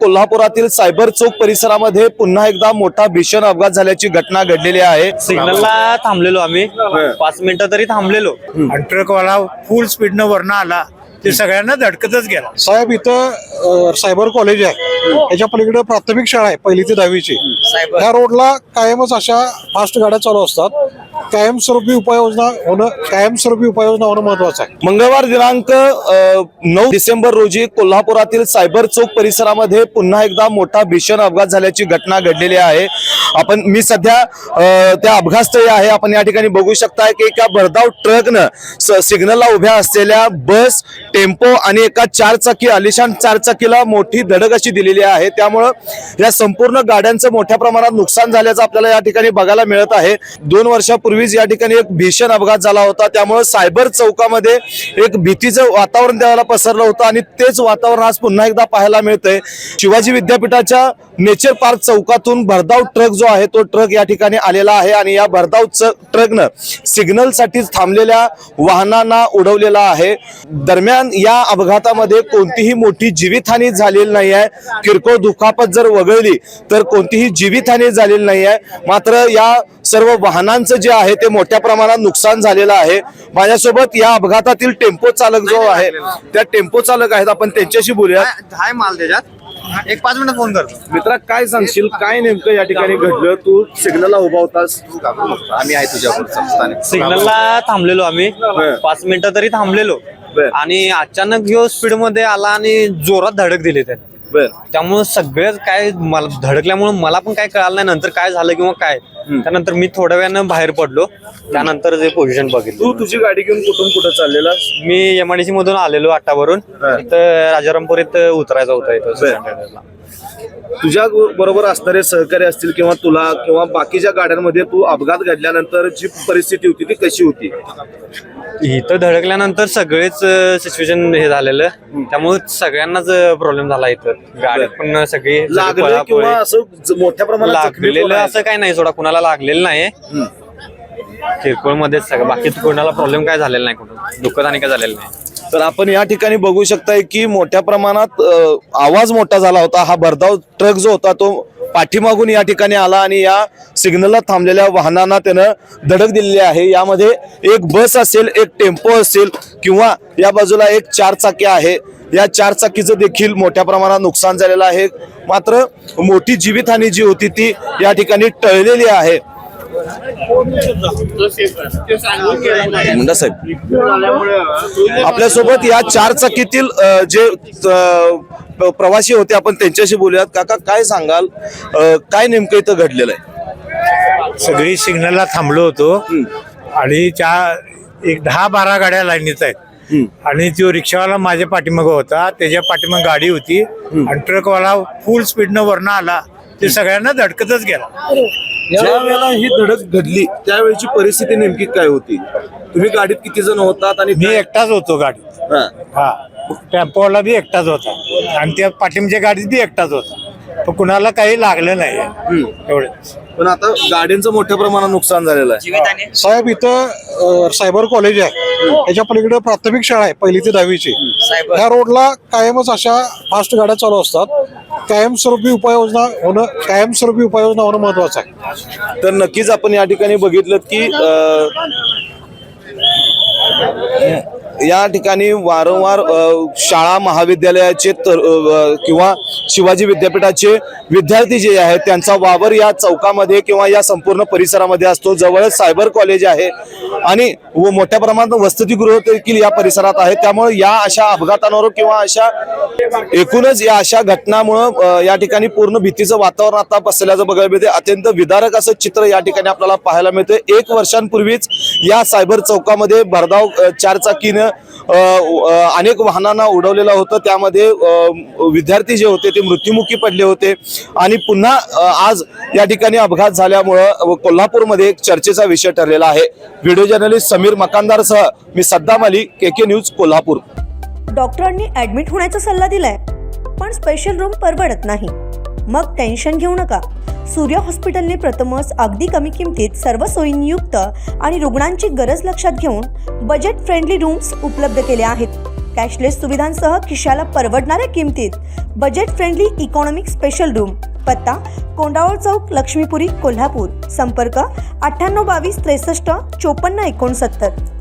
कोल्हापुरातील सायबर चौक परिसरामध्ये पुन्हा एकदा मोठा भीषण अपघात झाल्याची घटना घडलेली आहे। सिग्नलला थांबलेलो आम्ही 5 मिनिटं तरी थांबलेलो आणि ट्रकवाला फुल स्पीडनं वरनं आला ते सगळ्यांना धडकतच गेला। साहेब इथं सायबर कॉलेज आहे, याच्या पलीकडे प्राथमिक शाळा आहे 1ली ते 10वीची। ह्या रोडला कायमच अशा फास्ट गाड्या चालू असतात। कायमस्वरूपी उपाययोजना होणं महत्वाचं आहे। मंगळवार दिनांक 9 डिसेंबर रोजी कोल्हापुरातील सायबर चौक परिसरामध्ये पुन्हा एकदा मोठा भीषण अपघात झाल्याची घटना घडलेली आहे। मी सध्या त्या अपघातस्थळी आहे। आपण या ठिकाणी बघू शकताय की एका भरधाव ट्रकनं सिग्नलला उभ्या असलेल्या बस, टेम्पो आणि एका 4 चाकी आलिशान 4 चाकीला मोठी धडक अशी दिलेली आहे। त्यामुळे या संपूर्ण गाड्यांचं मोठ्या प्रमाणात नुकसान झाल्याचं आपल्याला या ठिकाणी बघायला मिळत आहे। 2 वर्षापूर्वीच या ठिकाणी एक भीषण अपघात झाला होता, त्यामुळे सायबर चौकामध्ये एक भीतीचं वातावरण त्यावेळेला पसरलं होतं आणि तेच वातावरण आज पुन्हा एकदा पाहायला मिळतंय। शिवाजी विद्यापीठाच्या नेचर पार्क चौकातून भरधाव ट्रक जो आहे तो ट्रक या ठिकाणी आलेला आहे आणि या भरधाव ट्रकनं सिग्नलसाठी थांबलेल्या वाहनांना उडवलेला आहे। दरम्यान या अपघातामध्ये कोणतीही मोठी जीवितहानी झालेली नाही आहे। किरकोळ दुखापत जर वगळली तर कोणतीही जीवितहानी झालेली नाही आहे। मात्र या सर्व वाहनांचं जे आहे ते मोठ्या प्रमाणात नुकसान झालेलं आहे। माझ्यासोबत या अपघातातील टेम्पो चालक जो आहे त्या टेम्पो चालक आहेत, आपण त्यांच्याशी बोलूया। हाय माल त्याच्यात 5 मिनिट फोन करतो। मित्रा, काय सांगशील, काय नेमकं या ठिकाणी घडलं? तू सिग्नलला उभा होतास, आम्ही आहे तुझ्यावर सिग्नलला थांबलेलो आम्ही 5 मिनिटं तरी थांबलेलो आणि अचानक ह्यो स्पीड मध्ये आला आणि जोरात धडक दिली त्याने। त्यामुळे सगळं काय मला धडकल्यामुळे मला पण काय कळालं नाही नंतर काय झालं किंवा काय। त्यानंतर मी थोड्या वेळानं बाहेर पडलो, त्यानंतर जे पोझिशन बघितलं। तू तुझी गाडी घेऊन कुठं चाललेला? मी एमआयडीसी मधून आलेलो आट्टावरून, इथं राजारामपुरीत उतरायचा होता इथं। तुझ्या बरोबर असणारे सहकारी असतील किंवा तुला किंवा बाकीच्या गाड्यांमध्ये तू अपघात घडल्यानंतर जी परिस्थिती होती ती कशी होती? इथं धडकल्यानंतर सगळेच सिच्युएशन हे झालेलं, त्यामुळे सगळ्यांनाच प्रॉब्लेम झाला। इथं गाडी पण सगळी लागले किंवा असं मोठ्या प्रमाणात लागलेलं असं काय नाही, सोडा कुणाला लागलेलं नाही। किरकोळ मध्येच सगळं, बाकी कोणाला प्रॉब्लेम काय झालेला नाही, कुठं दुःखद आणि काय झालेलं नाही। तर आपण या ठिकाणी बघू शकताय की मोठ्या प्रमाणात आवाज मोठा झाला होता। हा भरधाव ट्रक जो होता तो पाठीमागून या ठिकाणी आला आणि या सिग्नलला थांबलेल्या वाहनांना त्यानं धडक दिलेली आहे। यामध्ये एक बस असेल, एक टेम्पो असेल किंवा या बाजूला एक 4 चाकी आहे। या 4 चाकीचं देखील मोठ्या प्रमाणात नुकसान झालेलं आहे। मात्र मोठी जीवितहानी जी होती ती या ठिकाणी टळलेली आहे। मुंडा साहेब, आपल्यासोबत या 4 चाकीतील जे प्रवासी होते आपण त्यांच्याशी बोलूयात। काका, काय सांगाल, काय नेमकं इथं घडलेलं आहे? सगळी सिग्नलला थांबलो होतो आणि एक 10-12 गाड्या लाईनीत आहेत आणि तो रिक्षावाला माझ्या पाठीमागं होता, त्याच्या पाठीमागं गाडी होती आणि ट्रकवाला फुल स्पीडनं वरनं आला ते सगळ्यांना धडकतच गेला। ज्या वेळेला ही धडक घडली त्यावेळेची परिस्थिती नेमकी काय होती? तुम्ही गाडीत किती जण होतात? आणि मी एकटाच होतो गाडीत। हा, टेम्पोवाला बी एकटाच होता आणि त्या पाठीमागच्या गाडीत बी एकटाच होता, पण कुणाला काही लागलं नाही एवढं। पण आता गाड्यांचं मोठ्या प्रमाणात नुकसान झालेलं आहे। साहेब इथं सायबर कॉलेज आहे, याच्या पलीकडे प्राथमिक शाळा आहे 1ली ते 10वीची। ह्या रोडला कायमच अशा फास्ट गाड्या चालू असतात। कायमस्वरूपी उपाययोजना होणं महत्वाचं आहे। तर नक्कीच आपण या ठिकाणी बघितलं की या ठिकाणी वारंवार शाळा महाविद्यालयाचे किंवा शिवाजी विद्यापीठाचे विद्यार्थी जे आहेत त्यांचा वावर या चौकामध्ये किंवा या संपूर्ण परिसरामध्ये असतो। जवळच सायबर कॉलेज आहे आणि मोठ्या प्रमाणात वसतिगृह देखील या परिसरात आहे। त्यामुळे या अशा अपघातांवर किंवा अशा एकूणच या अशा घटनांमुळे या ठिकाणी पूर्ण भीतीचं वातावरण आता पसरल्याचं बघायला मिळते। अत्यंत विदारक असं चित्र या ठिकाणी आपल्याला पाहायला मिळते। 1 वर्षांपूर्वीच या सायबर चौकामध्ये भरधाव 4 चाकीनं अनेक वाहनांना उडवलेलं होतं, त्यामध्ये विद्यार्थी जे होते ते मृत्युमुखी पडले होते आणि पुन्हा आज या ठिकाणी अपघात झाल्यामुळं कोल्हापूरमध्ये एक चर्चेचा विषय ठरलेला आहे। व्हिडिओ जर्नलिस्ट समीर मकानदारसह मी सद्दाम अली, KK न्यूज, कोल्हापूर। डॉक्टरांनी ऍडमिट होण्याचा सल्ला दिलाय, पण स्पेशल रूम परवडत नाही। मग टेन्शन घेऊ नका। सूर्या हॉस्पिटलने प्रथमच अगदी कमी किमतीत सर्व सोयींयुक्त आणि रुग्णांची गरज लक्षात घेऊन बजेट फ्रेंडली रूम्स उपलब्ध केले आहेत। कॅशलेस सुविधांसह खिशाला परवडणाऱ्या किमतीत budget friendly economic special room. पत्ता कोंडावळ चौक, लक्ष्मीपुरी, कोल्हापूर. संपर्क 9822 63 54 69.